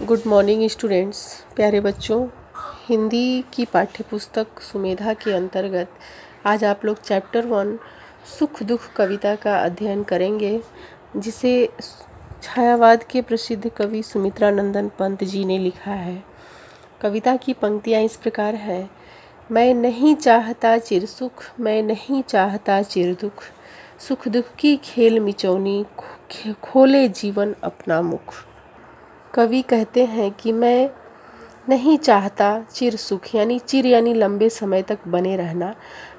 Good morning students, प्यारे बच्चों। हिंदी की पाठ्यपुस्तक सुमेधा के अंतर्गत आज आप लोग चैप्टर 1 सुख दुख कविता का अध्ययन करेंगे, जिसे छायावाद के प्रसिद्ध कवि सुमित्रानंदन पंत जी ने लिखा है। कविता की पंक्तियाँ इस प्रकार है। मैं नहीं चाहता चिर सुख, मैं नहीं चाहता चिर दुख, सुख दुख की खेल मिचौनी, खोले जीवन अपना मुख। कवि कहते हैं कि मैं नहीं चाहता चिर सुख, यानी चिर यानी लंबे समय तक बने रहना,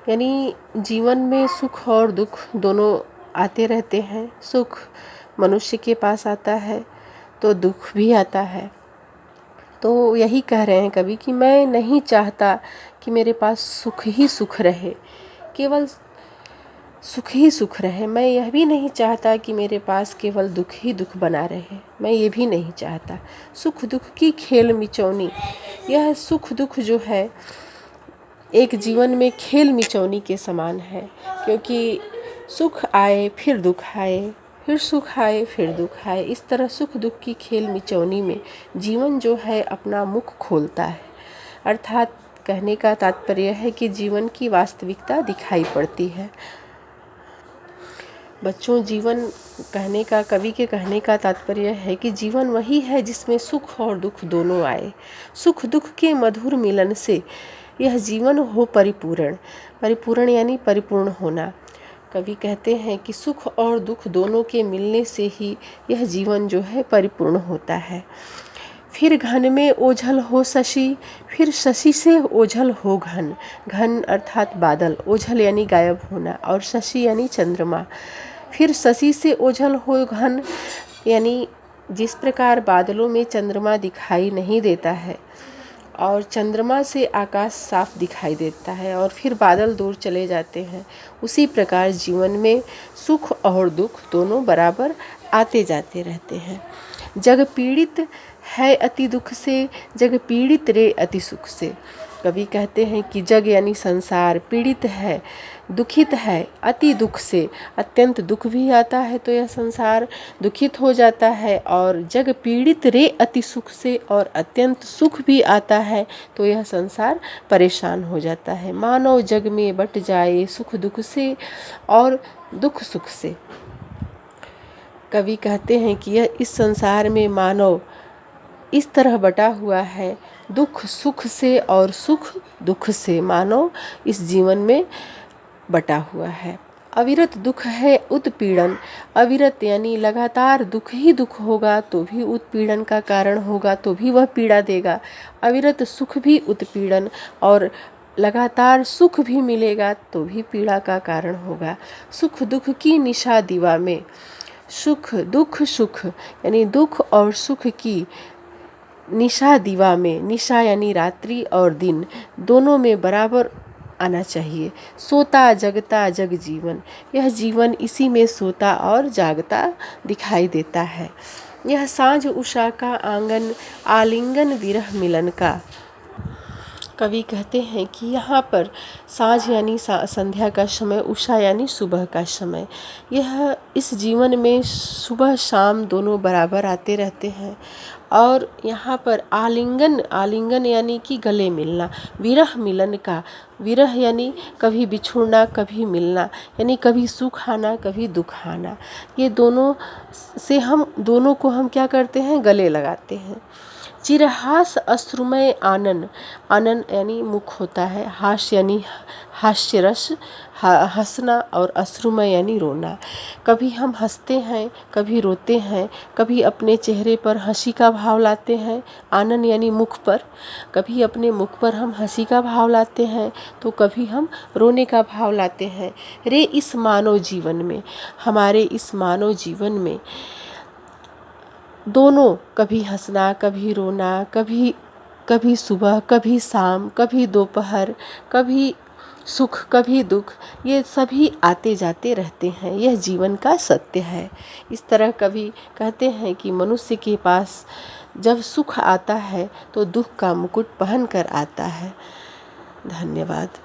यानी जीवन में सुख और दुख दोनों आते रहते हैं। सुख मनुष्य के पास आता है तो दुख भी आता है। तो यही कह रहे हैं कवि कि मैं नहीं चाहता कि मेरे पास सुख ही सुख रहे, केवल सुख ही सुख रहे। मैं यह भी नहीं चाहता कि मेरे पास केवल दुख ही दुख बना रहे, मैं ये भी नहीं चाहता। सुख दुख की खेल मिचौनी, यह सुख दुख जो है एक जीवन में खेल मिचौनी के समान है, क्योंकि सुख आए फिर दुख आए, फिर सुख आए फिर दुख आए। इस तरह सुख दुख की खेल मिचौनी में जीवन जो है अपना मुख खोलता है। अर्थात कहने का तात्पर्य है कि जीवन की वास्तविकता दिखाई पड़ती है। बच्चों, जीवन कवि के कहने का तात्पर्य है कि जीवन वही है जिसमें सुख और दुख दोनों आए। सुख दुख के मधुर मिलन से यह जीवन हो परिपूर्ण। परिपूर्ण यानी परिपूर्ण होना। कवि कहते हैं कि सुख और दुख दोनों के मिलने से ही यह जीवन जो है परिपूर्ण होता है। फिर घन में ओझल हो शशि, फिर शशि से ओझल हो घन। घन अर्थात बादल, ओझल यानी गायब होना, और शशि यानी चंद्रमा। फिर शशि से ओझल हो घन, यानी जिस प्रकार बादलों में चंद्रमा दिखाई नहीं देता है और चंद्रमा से आकाश साफ दिखाई देता है और फिर बादल दूर चले जाते हैं, उसी प्रकार जीवन में सुख और दुख दोनों बराबर आते जाते रहते हैं। जग पीड़ित है अति दुख से, जग पीड़ित रे अति सुख से। कवि कहते हैं कि जग यानी संसार पीड़ित है, दुखित है अति दुख से। अत्यंत दुख भी आता है तो यह संसार दुखित हो जाता है, और जग पीड़ित रे अति सुख से, और अत्यंत सुख भी आता है तो यह संसार परेशान हो जाता है। मानव जग में बट जाए सुख दुख से और दुख सुख से। कवि कहते हैं कि यह इस संसार में मानव इस तरह बटा हुआ है, दुख सुख से और सुख दुख से मानव इस जीवन में बटा हुआ है। अविरत दुख है उत्पीड़न, अविरत यानी लगातार दुख ही दुख होगा तो भी उत्पीड़न का कारण होगा, तो भी वह पीड़ा देगा। अविरत सुख भी उत्पीड़न, और लगातार सुख भी मिलेगा तो भी पीड़ा का कारण होगा। सुख दुख की निशा दीवा में, सुख दुख सुख यानी दुख और सुख की निशा दीवा में, निशा यानी रात्रि और दिन दोनों में बराबर आना चाहिए। सोता जगता जग जीवन, यह जीवन इसी में सोता और जागता दिखाई देता है। यह सांझ उषा का आंगन, आलिंगन विरह मिलन का। कवि कहते हैं कि यहाँ पर सांझ यानी संध्या का समय, उषा यानी सुबह का समय। यह इस जीवन में सुबह शाम दोनों बराबर आते रहते हैं। और यहाँ पर आलिंगन, आलिंगन यानी कि गले मिलना, विरह मिलन का। विरह यानी कभी बिछुड़ना कभी मिलना, यानी कभी सुख आना कभी दुख आना। ये दोनों से दोनों को हम क्या करते हैं, गले लगाते हैं। चिरहास अश्रुमय आनन, आनन यानी मुख होता है, हास यानी हास्यरस हंसना, और अश्रुमय यानी रोना। कभी हम हंसते हैं कभी रोते हैं, कभी अपने चेहरे पर हंसी का भाव लाते हैं, आनन यानी मुख पर, कभी अपने मुख पर हम हंसी का भाव लाते हैं तो कभी हम रोने का भाव लाते हैं। रे इस मानव जीवन में, हमारे इस मानव जीवन में दोनों, कभी हंसना कभी रोना, कभी सुबह कभी शाम, कभी दोपहर, कभी सुख कभी दुख, ये सभी आते जाते रहते हैं। यह जीवन का सत्य है। इस तरह कवि कहते हैं कि मनुष्य के पास जब सुख आता है तो दुख का मुकुट पहन कर आता है। धन्यवाद।